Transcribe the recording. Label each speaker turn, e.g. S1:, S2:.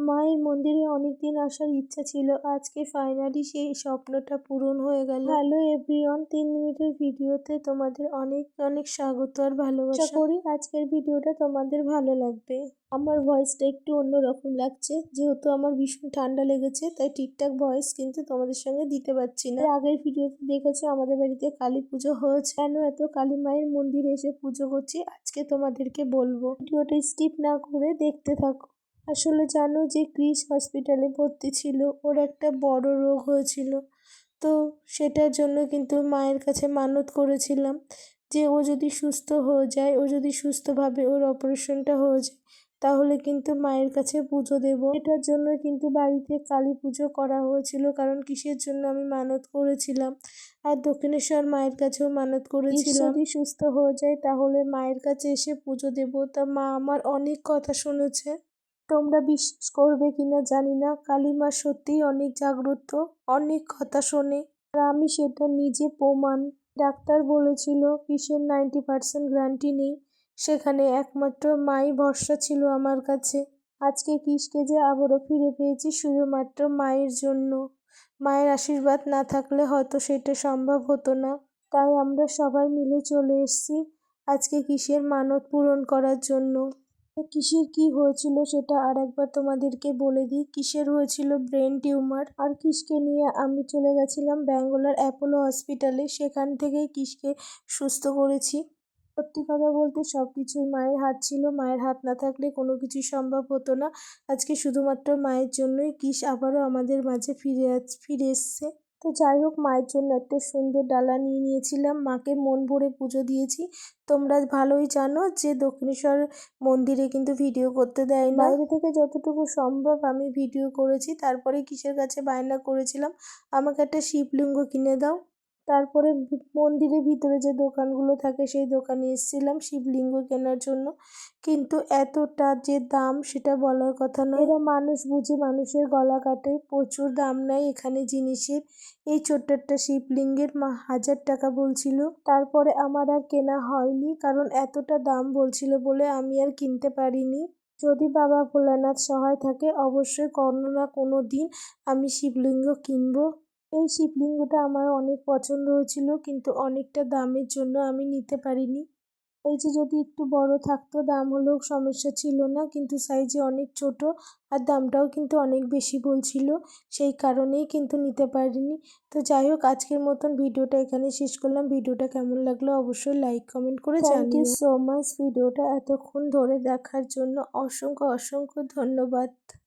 S1: মায়ের মন্দিরে অনেকদিন আসার ইচ্ছা ছিল, আজকে ফাইনালি সেই স্বপ্নটা পূরণ হয়ে গেল। হ্যালো এভরিওয়ান, 3 মিনিটের ভিডিওতে তোমাদের অনেক অনেক স্বাগত আর ভালোবাসা। আশা করি আজকের ভিডিওটা তোমাদের ভালো লাগবে। আমার ভয়েসটা একটু অন্যরকম লাগছে, যেহেতু আমার ভীষণ ঠান্ডা লেগেছে, তাই ঠিকঠাক ভয়েস কিন্তু তোমাদের সঙ্গে দিতে পারছি না। আগের ভিডিওতে দেখেছো আমাদের বাড়িতে কালী পুজো হয়েছে, কেন এত কালী মায়ের মন্দিরে এসে পুজো করছি আজকে তোমাদেরকে বলবো। ভিডিওটা স্কিপ না করে দেখতে থাকো। আসলে জানো যে ক্রিস হসপিটালে ভর্তি ছিল, ওর একটা বড় রোগ হয়েছিল। তো সেটার জন্য কিন্তু মায়ের কাছে মানত করেছিলাম যে ও যদি সুস্থ হয়ে যায়, ও যদি সুস্থভাবে ওর অপারেশনটা হয়ে যায়, তাহলে কিন্তু মায়ের কাছে পুজো দেব। এটার জন্য কিন্তু বাড়িতে কালী পুজো করা হয়েছিল, কারণ কিসের জন্য আমি মানত করেছিলাম। আর দক্ষিণেশ্বর মায়ের কাছেও মানত করেছিলাম যদি সুস্থ হয়ে যায় তাহলে মায়ের কাছে এসে পুজো দেব। তা মা আমার অনেক কথা শুনেছে। তোমরা বিশ্বাস করবে কিনা জানি না, কালী মা সত্যিই অনেক জাগ্রত, অনেক কথা শোনে। আর আমি সেটা নিজে প্রমাণ। ডাক্তার বলেছিল কিসের 90% গ্যারান্টি নেই, সেখানে একমাত্র মাই ভরসা ছিল আমার কাছে। আজকে কিসকে যে আবারও ফিরে পেয়েছি শুধুমাত্র মায়ের জন্য। মায়ের আশীর্বাদ না থাকলে হয়তো সেটা সম্ভব হতো না। তাই আমরা সবাই মিলে চলে এসেছি আজকে কিসের মানত পূরণ করার জন্য। কিসের কি হয়েছিল সেটা আর একবার তোমাদেরকে বলে দিই। কিসের হয়েছিল ব্রেন টিউমার, আর কিসকে নিয়ে আমি চলে গেছিলাম ব্যাঙ্গালোর অ্যাপোলো হসপিটালে, সেখান থেকেই কিসকে সুস্থ করেছি। সত্যি কথা বলতে সব কিছুই মায়ের হাত ছিল, মায়ের হাত না থাকলে কোনো কিছুই সম্ভব হতো না। আজকে শুধুমাত্র মায়ের জন্যই কিস আবারও আমাদের মাঝে ফিরে এসছে। তো যাই হোক, মায়ের জন্য একটা সুন্দর ডালা নিয়ে নিয়েছিলাম, মাকে মন ভরে পুজো দিয়েছি। তোমরা ভালোই জানো যে দক্ষিণেশ্বর মন্দিরে কিন্তু ভিডিও করতে দেয় না। বাইরে থেকে যতটুকু সম্ভব আমি ভিডিও করেছি। তারপরে কিসের কাছে বায়না করেছিলাম আমাকে একটা শিবলিঙ্গ কিনে দাও। তারপরে মন্দিরের ভিতরে যে দোকানগুলো থাকে সেই দোকানে এসেছিলাম শিবলিঙ্গ কেনার জন্য, কিন্তু এতটা যে দাম সেটা বলার কথা নয়। এরা মানুষ বুঝে মানুষের গলা কাটে, প্রচুর দাম নেয় এখানে জিনিসের। এই ছোট্ট একটা শিবলিঙ্গের 1000 টাকা বলছিল। তারপরে আমার আর কেনা হয়নি, কারণ এতটা দাম বলছিল বলে আমি আর কিনতে পারিনি। যদি বাবা ভোলানাথ সহায় থাকে অবশ্যই কোনো না কোনো দিন আমি শিবলিঙ্গ কিনবো। এই শিবলিঙ্গটা আমার অনেক পছন্দ হয়েছিল, কিন্তু অনেকটা দামের জন্য আমি নিতে পারিনি। এই যে যদি একটু বড় থাকতো দাম হলেও সমস্যা ছিল না, কিন্তু সাইজে অনেক ছোট আর দামটাও কিন্তু অনেক বেশি বলছিল, সেই কারণেই কিন্তু নিতে পারিনি। তো যাই হোক, আজকের মতন ভিডিওটা এখানে শেষ করলাম। ভিডিওটা কেমন লাগলো অবশ্যই লাইক কমেন্ট করে জানিও। থ্যাংক ইউ সো মাচ ভিডিওটা এতক্ষণ ধরে দেখার জন্য, অসংখ্য অসংখ্য ধন্যবাদ।